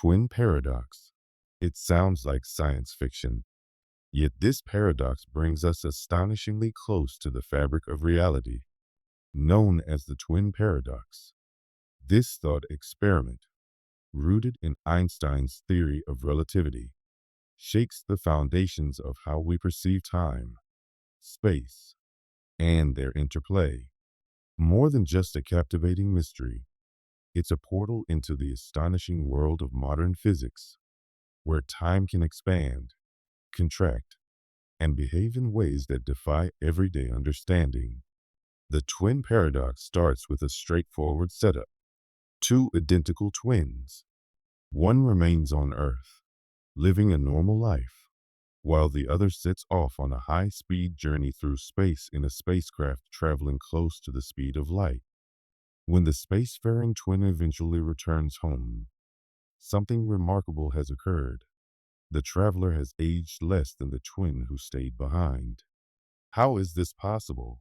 Twin paradox. It sounds like science fiction, yet this paradox brings us astonishingly close to the fabric of reality, known as the twin paradox. This thought experiment, rooted in Einstein's theory of relativity, shakes the foundations of how we perceive time, space, and their interplay. More than just a captivating mystery, it's a portal into the astonishing world of modern physics, where time can expand, contract, and behave in ways that defy everyday understanding. The twin paradox starts with a straightforward setup. Two identical twins. One remains on Earth, living a normal life, while the other sets off on a high-speed journey through space in a spacecraft traveling close to the speed of light. When the spacefaring twin eventually returns home, something remarkable has occurred. The traveler has aged less than the twin who stayed behind. How is this possible?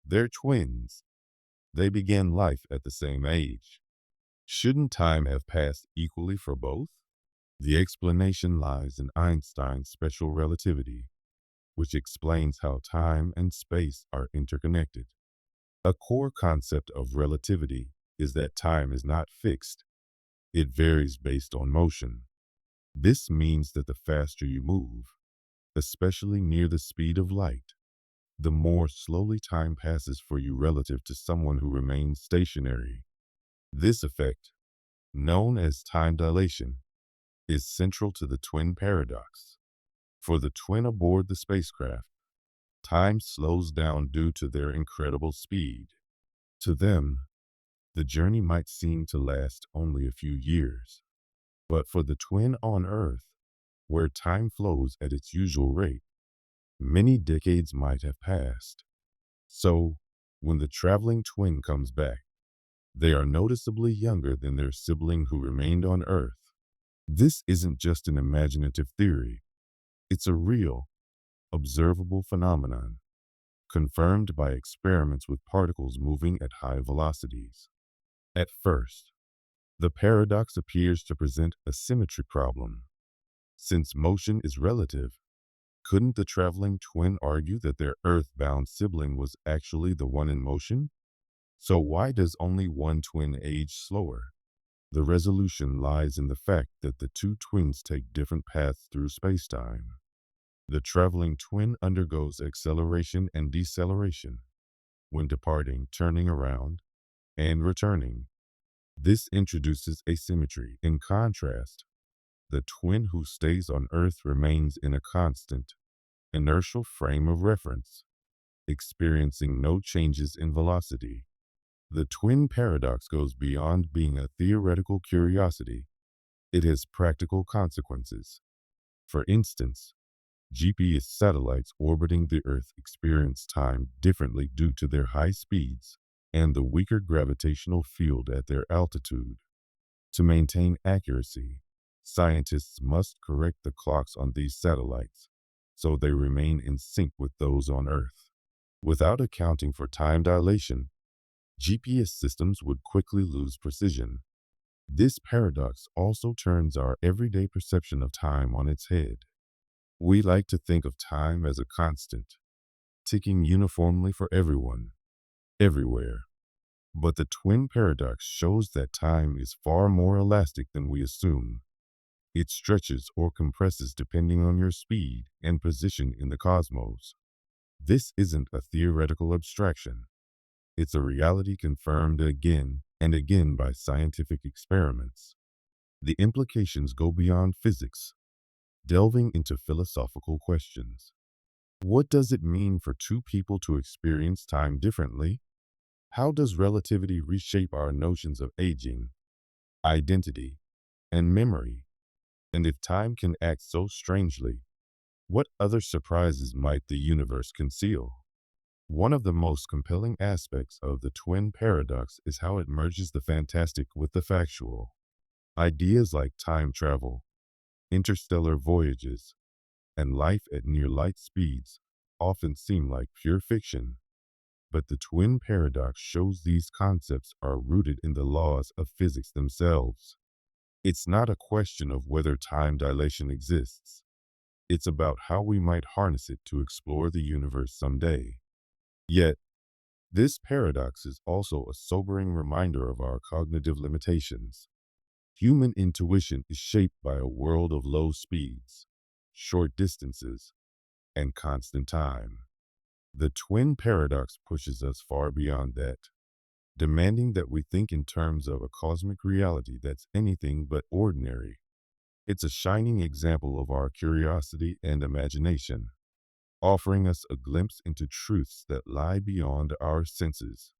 They're twins. They began life at the same age. Shouldn't time have passed equally for both? The explanation lies in Einstein's special relativity, which explains how time and space are interconnected. A core concept of relativity is that time is not fixed. It varies based on motion. This means that the faster you move, especially near the speed of light, the more slowly time passes for you relative to someone who remains stationary. This effect, known as time dilation, is central to the twin paradox. For the twin aboard the spacecraft, time slows down due to their incredible speed. To them, the journey might seem to last only a few years. But for the twin on Earth, where time flows at its usual rate, many decades might have passed. So, when the traveling twin comes back, they are noticeably younger than their sibling who remained on Earth. This isn't just an imaginative theory. It's a real, observable phenomenon, confirmed by experiments with particles moving at high velocities. At first, the paradox appears to present a symmetry problem. Since motion is relative, couldn't the traveling twin argue that their Earth-bound sibling was actually the one in motion? So why does only one twin age slower? The resolution lies in the fact that the two twins take different paths through spacetime. The traveling twin undergoes acceleration and deceleration when departing, turning around, and returning. This introduces asymmetry. In contrast, the twin who stays on Earth remains in a constant, inertial frame of reference, experiencing no changes in velocity. The twin paradox goes beyond being a theoretical curiosity. It has practical consequences. For instance, GPS satellites orbiting the Earth experience time differently due to their high speeds and the weaker gravitational field at their altitude. To maintain accuracy, scientists must correct the clocks on these satellites so they remain in sync with those on Earth. Without accounting for time dilation, GPS systems would quickly lose precision. This paradox also turns our everyday perception of time on its head. We like to think of time as a constant, ticking uniformly for everyone, everywhere. But the twin paradox shows that time is far more elastic than we assume. It stretches or compresses depending on your speed and position in the cosmos. This isn't a theoretical abstraction. It's a reality confirmed again and again by scientific experiments. The implications go beyond physics, delving into philosophical questions. What does it mean for two people to experience time differently? How does relativity reshape our notions of aging, identity, and memory? And if time can act so strangely, what other surprises might the universe conceal? One of the most compelling aspects of the twin paradox is how it merges the fantastic with the factual. Ideas like time travel, interstellar voyages, and life at near light speeds often seem like pure fiction. But the twin paradox shows these concepts are rooted in the laws of physics themselves. It's not a question of whether time dilation exists. It's about how we might harness it to explore the universe someday. Yet, this paradox is also a sobering reminder of our cognitive limitations. Human intuition is shaped by a world of low speeds, short distances, and constant time. The twin paradox pushes us far beyond that, demanding that we think in terms of a cosmic reality that's anything but ordinary. It's a shining example of our curiosity and imagination, offering us a glimpse into truths that lie beyond our senses.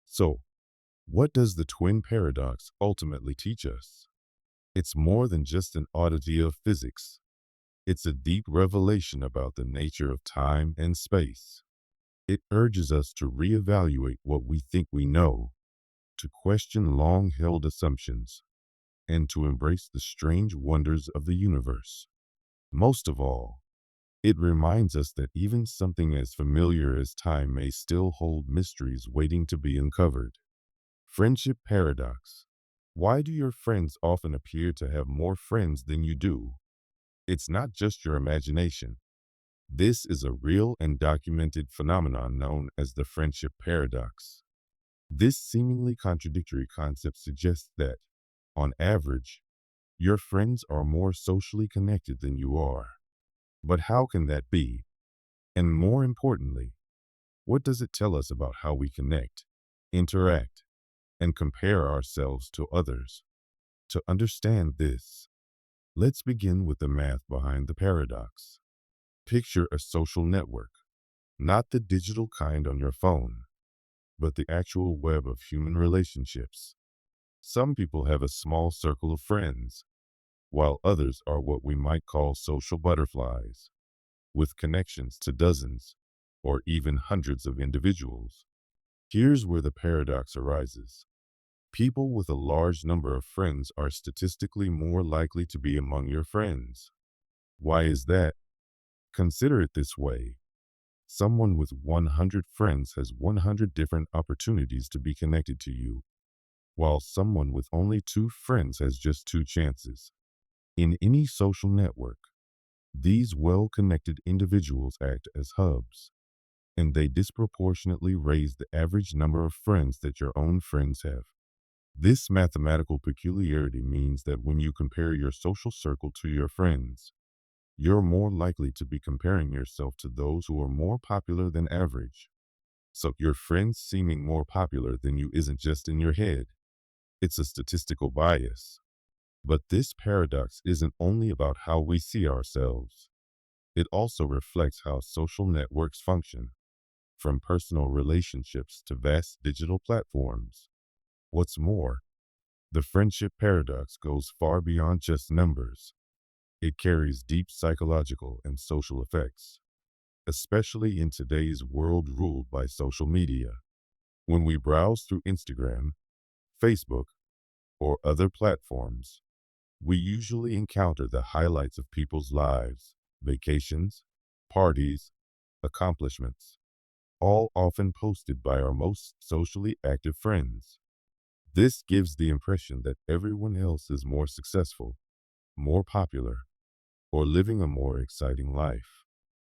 So, what does the twin paradox ultimately teach us? It's more than just an oddity of physics. It's a deep revelation about the nature of time and space. It urges us to reevaluate what we think we know, to question long-held assumptions, and to embrace the strange wonders of the universe. Most of all, it reminds us that even something as familiar as time may still hold mysteries waiting to be uncovered. Friendship paradox. Why do your friends often appear to have more friends than you do? It's not just your imagination. This is a real and documented phenomenon known as the friendship paradox. This seemingly contradictory concept suggests that, on average, your friends are more socially connected than you are. But how can that be? And more importantly, what does it tell us about how we connect, interact, and compare ourselves to others? To understand this, let's begin with the math behind the paradox. Picture a social network, not the digital kind on your phone, but the actual web of human relationships. Some people have a small circle of friends, while others are what we might call social butterflies, with connections to dozens or even hundreds of individuals. Here's where the paradox arises. People with a large number of friends are statistically more likely to be among your friends. Why is that? Consider it this way. Someone with 100 friends has 100 different opportunities to be connected to you, while someone with only 2 friends has just 2 chances. In any social network, these well-connected individuals act as hubs, and they disproportionately raise the average number of friends that your own friends have. This mathematical peculiarity means that when you compare your social circle to your friends, you're more likely to be comparing yourself to those who are more popular than average. So your friends seeming more popular than you isn't just in your head, it's a statistical bias. But this paradox isn't only about how we see ourselves. It also reflects how social networks function, from personal relationships to vast digital platforms. What's more, the friendship paradox goes far beyond just numbers. It carries deep psychological and social effects, especially in today's world ruled by social media. When we browse through Instagram, Facebook, or other platforms, we usually encounter the highlights of people's lives, vacations, parties, accomplishments, all often posted by our most socially active friends. This gives the impression that everyone else is more successful, more popular, or living a more exciting life.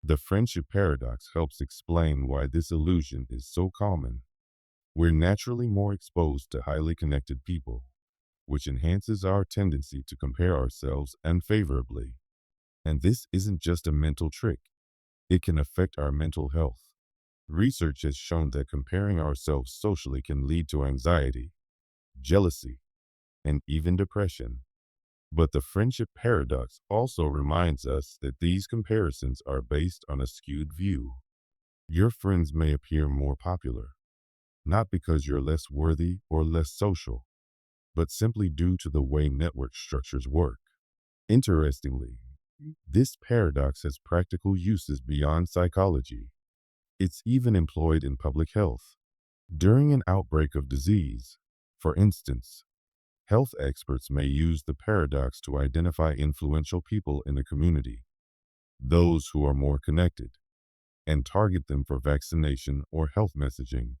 The friendship paradox helps explain why this illusion is so common. We're naturally more exposed to highly connected people, which enhances our tendency to compare ourselves unfavorably. And this isn't just a mental trick. It can affect our mental health. Research has shown that comparing ourselves socially can lead to anxiety, jealousy, and even depression. But the friendship paradox also reminds us that these comparisons are based on a skewed view. Your friends may appear more popular, not because you're less worthy or less social, but simply due to the way network structures work. Interestingly, this paradox has practical uses beyond psychology. It's even employed in public health. During an outbreak of disease, for instance, health experts may use the paradox to identify influential people in the community, those who are more connected, and target them for vaccination or health messaging.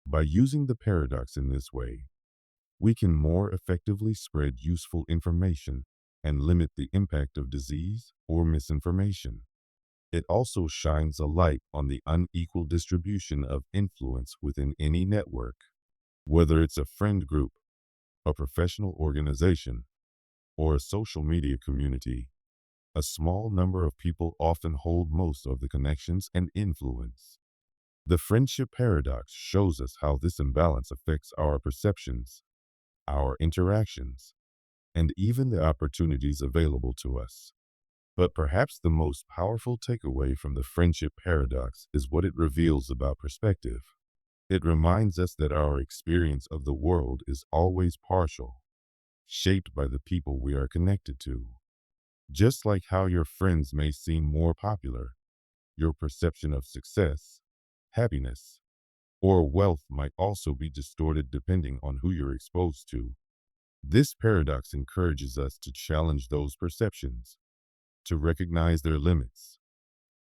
By using the paradox in this way, we can more effectively spread useful information and limit the impact of disease or misinformation. It also shines a light on the unequal distribution of influence within any network, whether it's a friend group, a professional organization, or a social media community. A small number of people often hold most of the connections and influence. The friendship paradox shows us how this imbalance affects our perceptions, our interactions, and even the opportunities available to us. But perhaps the most powerful takeaway from the friendship paradox is what it reveals about perspective. It reminds us that our experience of the world is always partial, shaped by the people we are connected to. Just like how your friends may seem more popular, your perception of success, happiness, or wealth might also be distorted depending on who you're exposed to. This paradox encourages us to challenge those perceptions, to recognize their limits,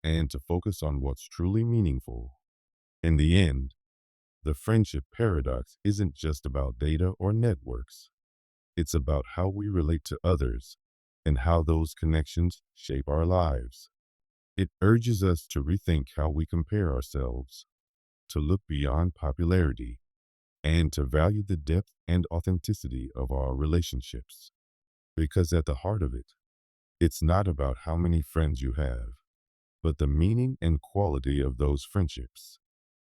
and to focus on what's truly meaningful. In the end, the friendship paradox isn't just about data or networks. It's about how we relate to others and how those connections shape our lives. It urges us to rethink how we compare ourselves, to look beyond popularity, and to value the depth and authenticity of our relationships. Because at the heart of it, it's not about how many friends you have, but the meaning and quality of those friendships.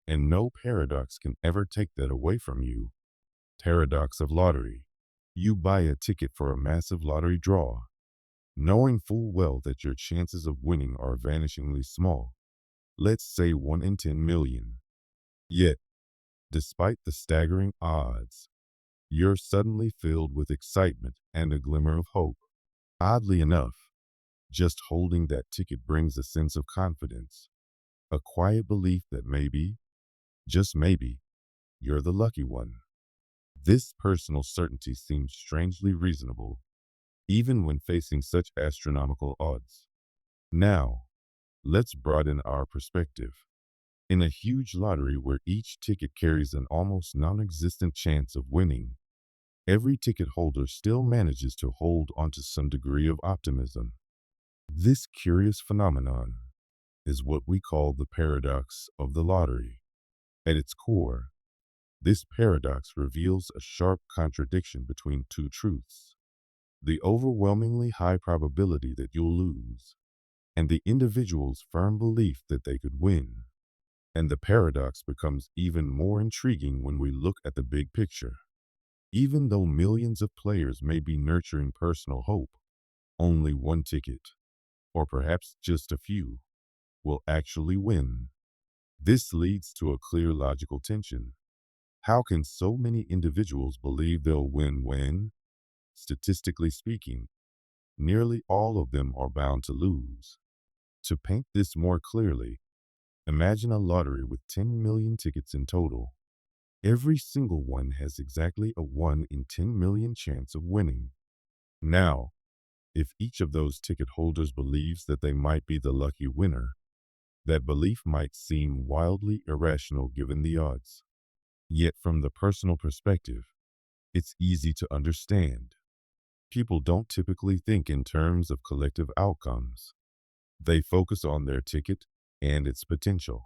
And no paradox can ever take that away from you. Paradox of lottery. You buy a ticket for a massive lottery draw, knowing full well that your chances of winning are vanishingly small. Let's say 1 in 10 million. Yet, despite the staggering odds, you're suddenly filled with excitement and a glimmer of hope. Oddly enough, just holding that ticket brings a sense of confidence, a quiet belief that maybe, just maybe, you're the lucky one. This personal certainty seems strangely reasonable, even when facing such astronomical odds. Now, let's broaden our perspective. In a huge lottery where each ticket carries an almost non-existent chance of winning, every ticket holder still manages to hold onto some degree of optimism. This curious phenomenon is what we call the paradox of the lottery. At its core, this paradox reveals a sharp contradiction between two truths: the overwhelmingly high probability that you'll lose, and the individual's firm belief that they could win. And the paradox becomes even more intriguing when we look at the big picture. Even though millions of players may be nurturing personal hope, only one ticket, or perhaps just a few, will actually win. This leads to a clear logical tension. How can so many individuals believe they'll win when, statistically speaking, nearly all of them are bound to lose? To paint this more clearly, imagine a lottery with 10 million tickets in total. Every single one has exactly a 1 in 10 million chance of winning. Now, if each of those ticket holders believes that they might be the lucky winner, that belief might seem wildly irrational given the odds. Yet from the personal perspective, it's easy to understand. People don't typically think in terms of collective outcomes. They focus on their ticket and its potential.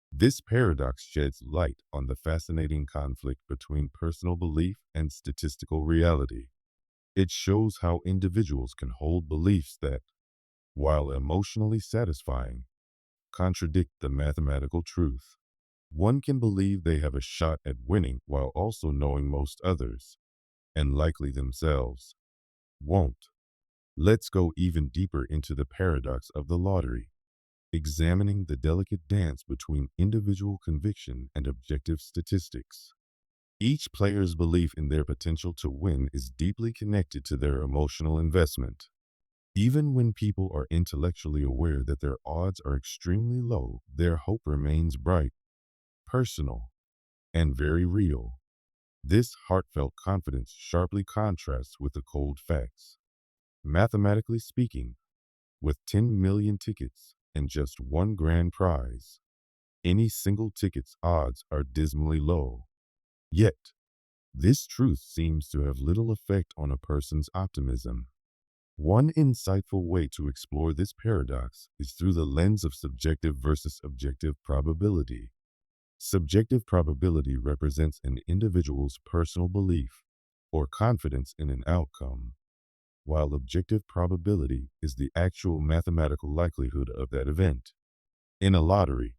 This paradox sheds light on the fascinating conflict between personal belief and statistical reality. It shows how individuals can hold beliefs that, while emotionally satisfying, contradict the mathematical truth. One can believe they have a shot at winning while also knowing most others, and likely themselves, won't. Let's go even deeper into the paradox of the lottery, examining the delicate dance between individual conviction and objective statistics. Each player's belief in their potential to win is deeply connected to their emotional investment. Even when people are intellectually aware that their odds are extremely low, their hope remains bright, personal, and very real. This heartfelt confidence sharply contrasts with the cold facts. Mathematically speaking, with 10 million tickets and just one grand prize, any single ticket's odds are dismally low. Yet, This truth seems to have little effect on a person's optimism. One insightful way to explore this paradox is through the lens of subjective versus objective probability. Subjective probability represents an individual's personal belief or confidence in an outcome, while objective probability is the actual mathematical likelihood of that event. In a lottery,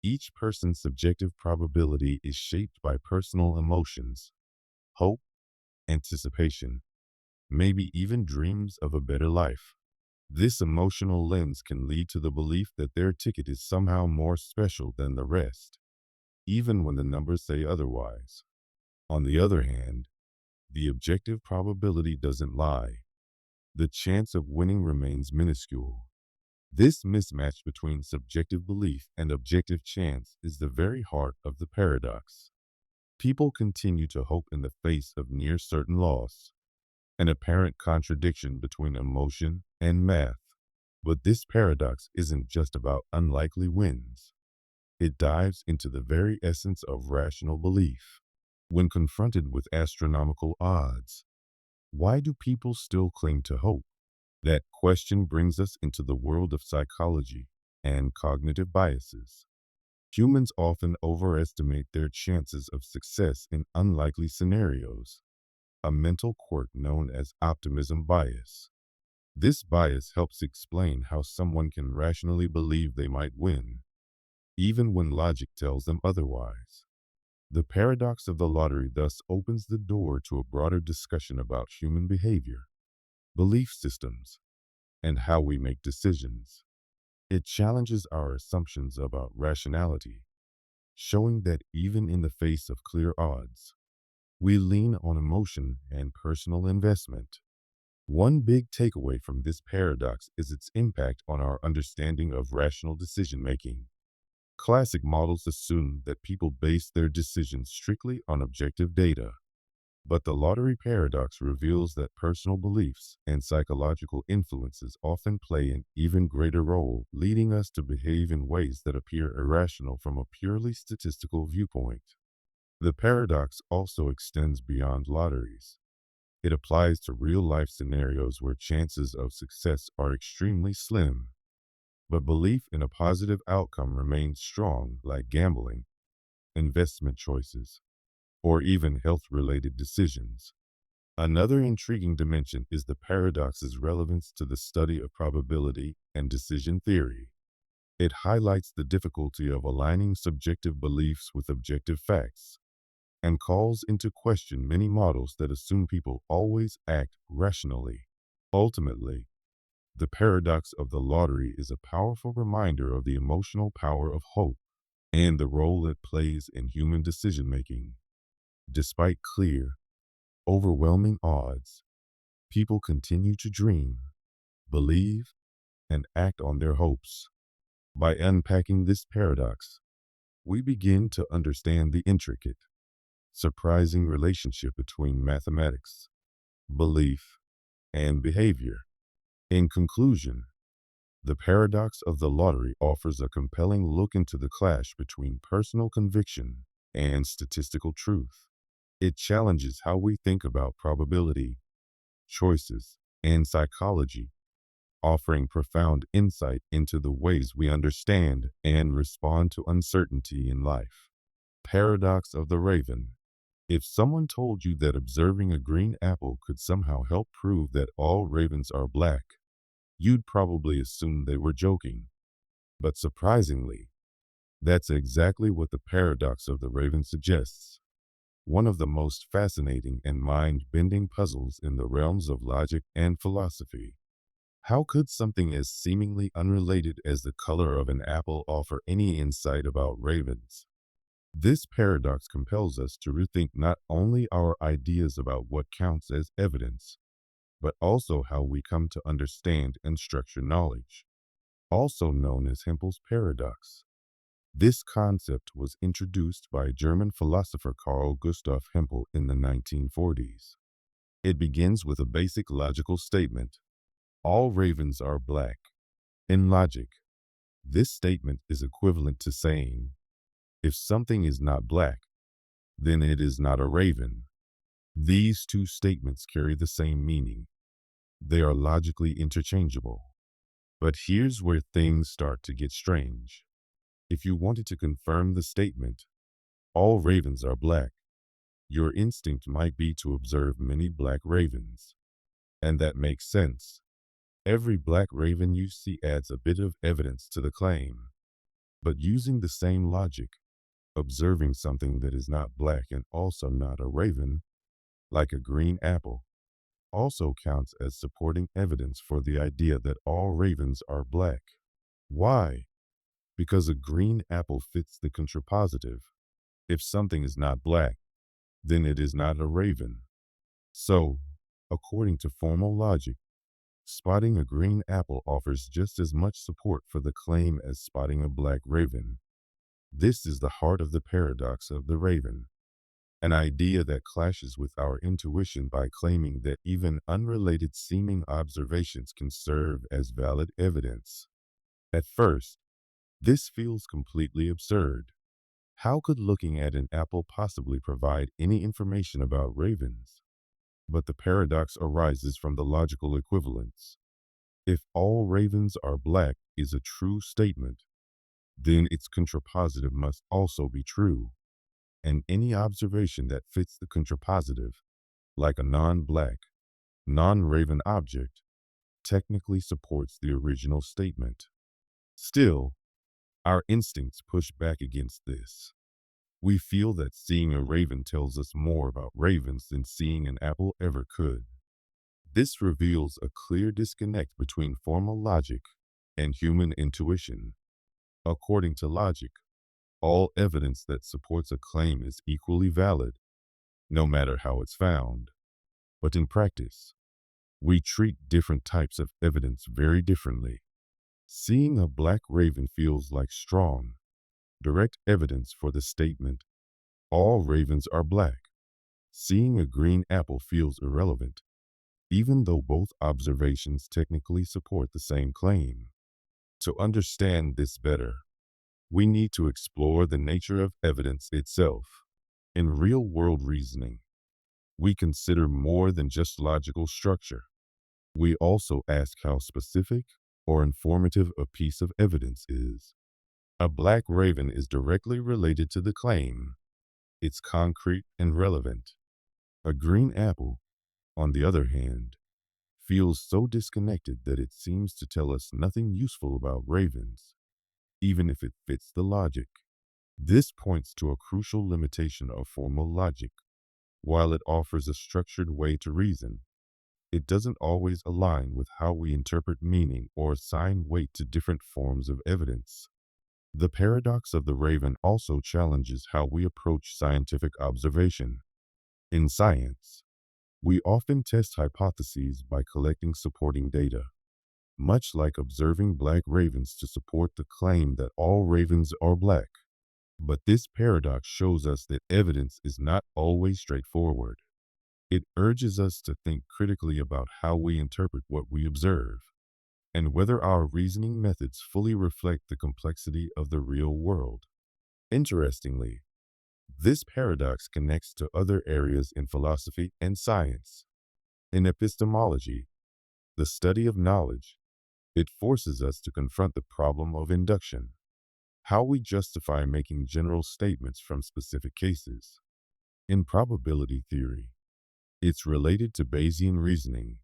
each person's subjective probability is shaped by personal emotions, hope, anticipation, maybe even dreams of a better life. This emotional lens can lead to the belief that their ticket is somehow more special than the rest, even when the numbers say otherwise. On the other hand, the objective probability doesn't lie. The chance of winning remains minuscule. This mismatch between subjective belief and objective chance is the very heart of the paradox. People continue to hope in the face of near certain loss, an apparent contradiction between emotion and math. But this paradox isn't just about unlikely wins. It dives into the very essence of rational belief. When confronted with astronomical odds, why do people still cling to hope? That question brings us into the world of psychology and cognitive biases. Humans often overestimate their chances of success in unlikely scenarios, a mental quirk known as optimism bias. This bias helps explain how someone can rationally believe they might win, even when logic tells them otherwise. The paradox of the lottery thus opens the door to a broader discussion about human behavior, belief systems, and how we make decisions. It challenges our assumptions about rationality, showing that even in the face of clear odds, we lean on emotion and personal investment. One big takeaway from this paradox is its impact on our understanding of rational decision making. Classic models assume that people base their decisions strictly on objective data, but the lottery paradox reveals that personal beliefs and psychological influences often play an even greater role, leading us to behave in ways that appear irrational from a purely statistical viewpoint. The paradox also extends beyond lotteries. It applies to real-life scenarios where chances of success are extremely slim, but belief in a positive outcome remains strong, like gambling, investment choices, or even health-related decisions. Another intriguing dimension is the paradox's relevance to the study of probability and decision theory. It highlights the difficulty of aligning subjective beliefs with objective facts and calls into question many models that assume people always act rationally. Ultimately, the paradox of the lottery is a powerful reminder of the emotional power of hope and the role it plays in human decision making. Despite clear, overwhelming odds, people continue to dream, believe, and act on their hopes. By unpacking this paradox, we begin to understand the intricate, surprising relationship between mathematics, belief, and behavior. In conclusion, the paradox of the lottery offers a compelling look into the clash between personal conviction and statistical truth. It challenges how we think about probability, choices, and psychology, offering profound insight into the ways we understand and respond to uncertainty in life. Paradox of the Raven. If someone told you that observing a green apple could somehow help prove that all ravens are black, you'd probably assume they were joking. But surprisingly, that's exactly what the paradox of the raven suggests. One of the most fascinating and mind-bending puzzles in the realms of logic and philosophy. How could something as seemingly unrelated as the color of an apple offer any insight about ravens? This paradox compels us to rethink not only our ideas about what counts as evidence, but also how we come to understand and structure knowledge, also known as Hempel's paradox. This concept was introduced by German philosopher Carl Gustav Hempel in the 1940s. It begins with a basic logical statement: all ravens are black. In logic, this statement is equivalent to saying, if something is not black, then it is not a raven. These two statements carry the same meaning. They are logically interchangeable. But here's where things start to get strange. If you wanted to confirm the statement, all ravens are black, your instinct might be to observe many black ravens. And that makes sense. Every black raven you see adds a bit of evidence to the claim. But using the same logic, observing something that is not black and also not a raven, like a green apple, also counts as supporting evidence for the idea that all ravens are black. Why? Because a green apple fits the contrapositive. If something is not black, then it is not a raven. So, according to formal logic, spotting a green apple offers just as much support for the claim as spotting a black raven. This is the heart of the paradox of the raven, an idea that clashes with our intuition by claiming that even unrelated seeming observations can serve as valid evidence. At first, this feels completely absurd. How could looking at an apple possibly provide any information about ravens? But the paradox arises from the logical equivalence. If all ravens are black is a true statement, then its contrapositive must also be true. And any observation that fits the contrapositive, like a non-black, non-raven object, technically supports the original statement. Still, our instincts push back against this. We feel that seeing a raven tells us more about ravens than seeing an apple ever could. This reveals a clear disconnect between formal logic and human intuition. According to logic, all evidence that supports a claim is equally valid, no matter how it's found. But in practice, we treat different types of evidence very differently. Seeing a black raven feels like strong, direct evidence for the statement, all ravens are black. Seeing a green apple feels irrelevant, even though both observations technically support the same claim. To understand this better, we need to explore the nature of evidence itself. In real-world reasoning, we consider more than just logical structure. We also ask how specific or informative a piece of evidence is. A black raven is directly related to the claim. It's concrete and relevant. A green apple, on the other hand, feels so disconnected that it seems to tell us nothing useful about ravens, even if it fits the logic. This points to a crucial limitation of formal logic. While it offers a structured way to reason, it doesn't always align with how we interpret meaning or assign weight to different forms of evidence. The paradox of the raven also challenges how we approach scientific observation. In science, we often test hypotheses by collecting supporting data, much like observing black ravens to support the claim that all ravens are black. But this paradox shows us that evidence is not always straightforward. It urges us to think critically about how we interpret what we observe, and whether our reasoning methods fully reflect the complexity of the real world. Interestingly, this paradox connects to other areas in philosophy and science. In epistemology, the study of knowledge, it forces us to confront the problem of induction, how we justify making general statements from specific cases. In probability theory, it's related to Bayesian reasoning,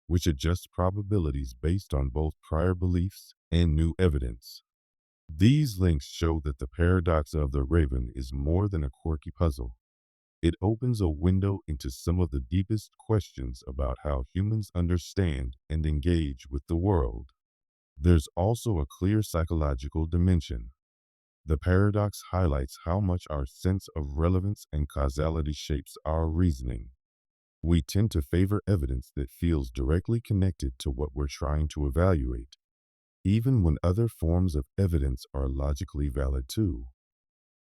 which adjusts probabilities based on both prior beliefs and new evidence. These links show that the paradox of the raven is more than a quirky puzzle. It opens a window into some of the deepest questions about how humans understand and engage with the world. There's also a clear psychological dimension. The paradox highlights how much our sense of relevance and causality shapes our reasoning. We tend to favor evidence that feels directly connected to what we're trying to evaluate, even when other forms of evidence are logically valid too.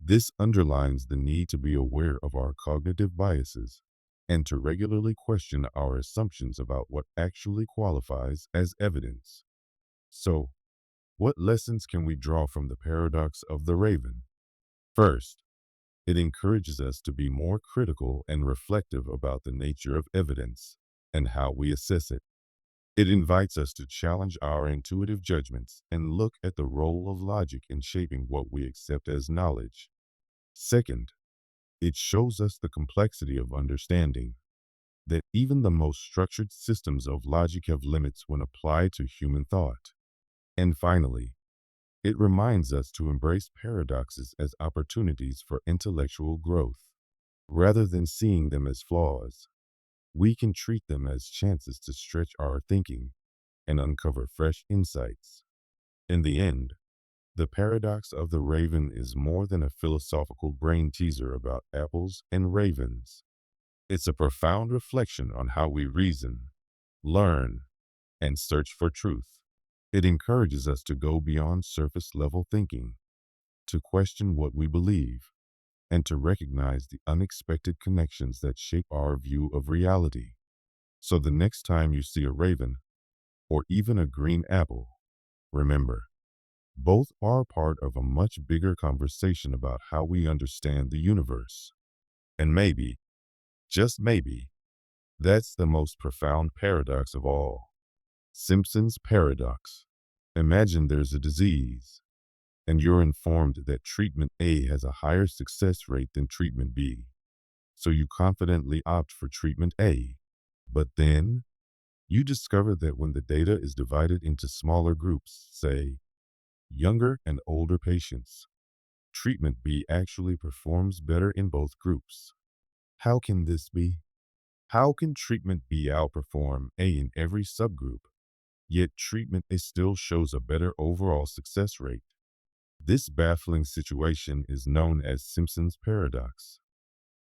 This underlines the need to be aware of our cognitive biases and to regularly question our assumptions about what actually qualifies as evidence. So, what lessons can we draw from the paradox of the raven? First, It encourages us to be more critical and reflective about the nature of evidence and how we assess it. It invites us to challenge our intuitive judgments and look at the role of logic in shaping what we accept as knowledge. Second, it shows us the complexity of understanding, that even the most structured systems of logic have limits when applied to human thought. And finally, it reminds us to embrace paradoxes as opportunities for intellectual growth. Rather than seeing them as flaws, we can treat them as chances to stretch our thinking and uncover fresh insights. In the end, the paradox of the raven is more than a philosophical brain teaser about apples and ravens. It's a profound reflection on how we reason, learn, and search for truth. It encourages us to go beyond surface level thinking, to question what we believe, and to recognize the unexpected connections that shape our view of reality. So the next time you see a raven, or even a green apple, remember, both are part of a much bigger conversation about how we understand the universe. And maybe, just maybe, that's the most profound paradox of all. Simpson's paradox. Imagine there's a disease, and you're informed that treatment A has a higher success rate than treatment B. So you confidently opt for treatment A. But then, you discover that when the data is divided into smaller groups, say, younger and older patients, treatment B actually performs better in both groups. How can this be? How can treatment B outperform A in every subgroup, yet treatment A still shows a better overall success rate? This baffling situation is known as Simpson's paradox,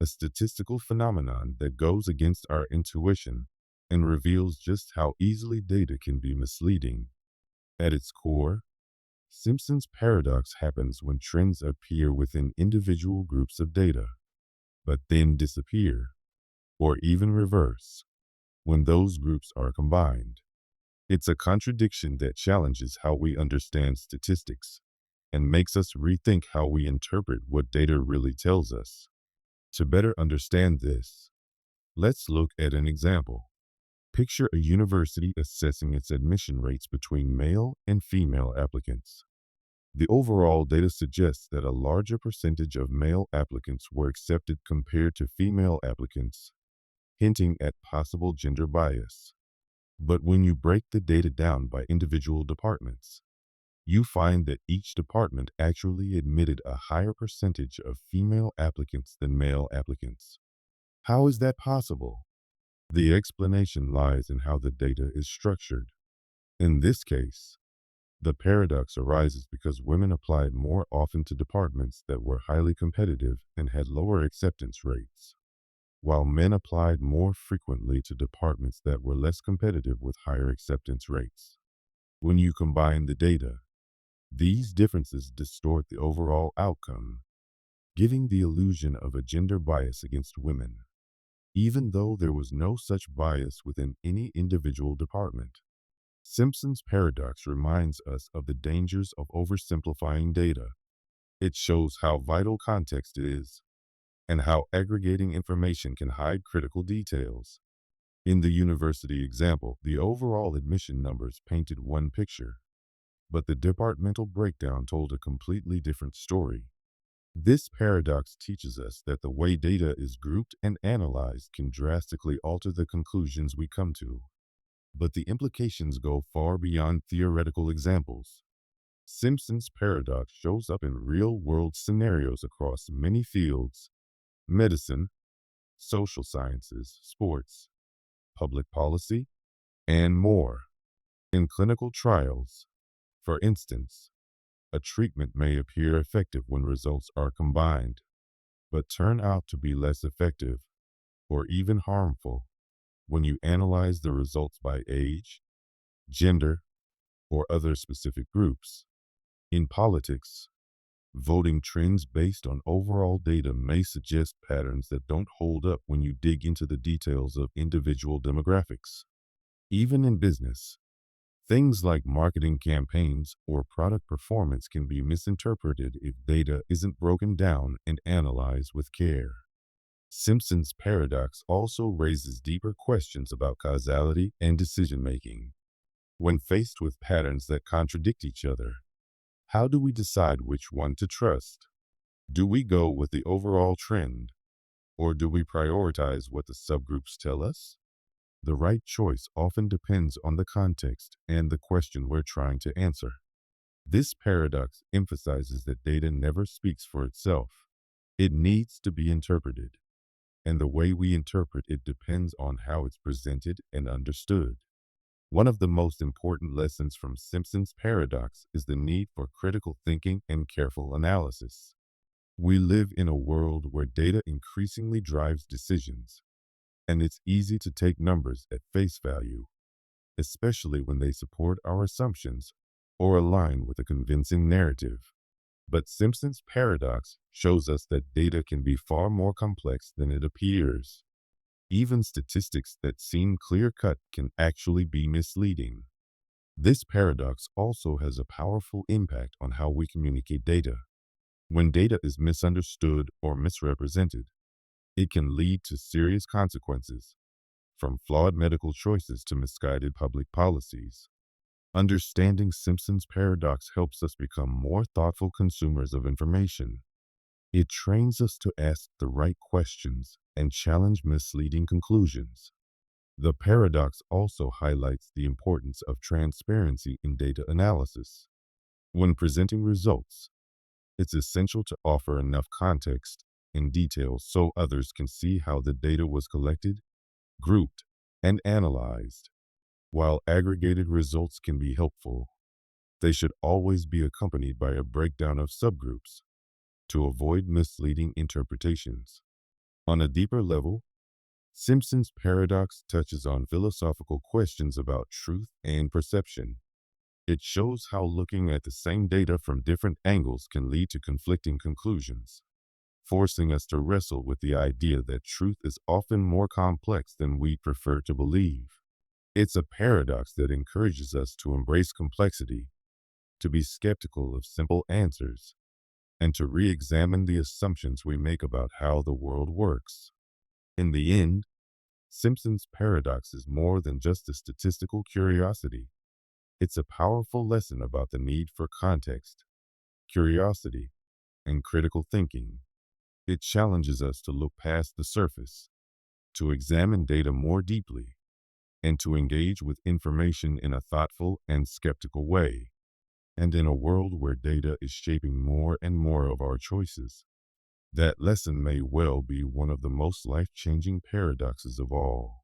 a statistical phenomenon that goes against our intuition and reveals just how easily data can be misleading. At its core, Simpson's paradox happens when trends appear within individual groups of data, but then disappear, or even reverse, when those groups are combined. It's a contradiction that challenges how we understand statistics and makes us rethink how we interpret what data really tells us. To better understand this, let's look at an example. Picture a university assessing its admission rates between male and female applicants. The overall data suggests that a larger percentage of male applicants were accepted compared to female applicants, hinting at possible gender bias. But when you break the data down by individual departments, you find that each department actually admitted a higher percentage of female applicants than male applicants. How is that possible? The explanation lies in how the data is structured. In this case, the paradox arises because women applied more often to departments that were highly competitive and had lower acceptance rates, while men applied more frequently to departments that were less competitive with higher acceptance rates. When you combine the data, these differences distort the overall outcome, giving the illusion of a gender bias against women, even though there was no such bias within any individual department. Simpson's paradox reminds us of the dangers of oversimplifying data. It shows how vital context is and how aggregating information can hide critical details. In the university example, the overall admission numbers painted one picture, but the departmental breakdown told a completely different story. This paradox teaches us that the way data is grouped and analyzed can drastically alter the conclusions we come to. But the implications go far beyond theoretical examples. Simpson's paradox shows up in real-world scenarios across many fields: medicine, social sciences, sports, public policy, and more. In clinical trials, for instance, a treatment may appear effective when results are combined, but turn out to be less effective or even harmful when you analyze the results by age, gender, or other specific groups. In politics, voting trends based on overall data may suggest patterns that don't hold up when you dig into the details of individual demographics. Even in business, Things like marketing campaigns or product performance can be misinterpreted if data isn't broken down and analyzed with care. Simpson's paradox also raises deeper questions about causality and decision making. When faced with patterns that contradict each other, how do we decide which one to trust? Do we go with the overall trend, or do we prioritize what the subgroups tell us? The right choice often depends on the context and the question we're trying to answer. This paradox emphasizes that data never speaks for itself. It needs to be interpreted, and the way we interpret it depends on how it's presented and understood. One of the most important lessons from Simpson's paradox is the need for critical thinking and careful analysis. We live in a world where data increasingly drives decisions, and it's easy to take numbers at face value, especially when they support our assumptions or align with a convincing narrative. But Simpson's paradox shows us that data can be far more complex than it appears. Even statistics that seem clear-cut can actually be misleading. This paradox also has a powerful impact on how we communicate data. When data is misunderstood or misrepresented, it can lead to serious consequences, from flawed medical choices to misguided public policies. Understanding Simpson's paradox helps us become more thoughtful consumers of information. It trains us to ask the right questions and challenge misleading conclusions. The paradox also highlights the importance of transparency in data analysis. When presenting results, it's essential to offer enough context and details so others can see how the data was collected, grouped, and analyzed. While aggregated results can be helpful, they should always be accompanied by a breakdown of subgroups to avoid misleading interpretations. On a deeper level, Simpson's paradox touches on philosophical questions about truth and perception. It shows how looking at the same data from different angles can lead to conflicting conclusions, forcing us to wrestle with the idea that truth is often more complex than we prefer to believe. It's a paradox that encourages us to embrace complexity, to be skeptical of simple answers, and to re-examine the assumptions we make about how the world works. In the end, Simpson's paradox is more than just a statistical curiosity. It's a powerful lesson about the need for context, curiosity, and critical thinking. It challenges us to look past the surface, to examine data more deeply, and to engage with information in a thoughtful and skeptical way. And in a world where data is shaping more and more of our choices, that lesson may well be one of the most life-changing paradoxes of all.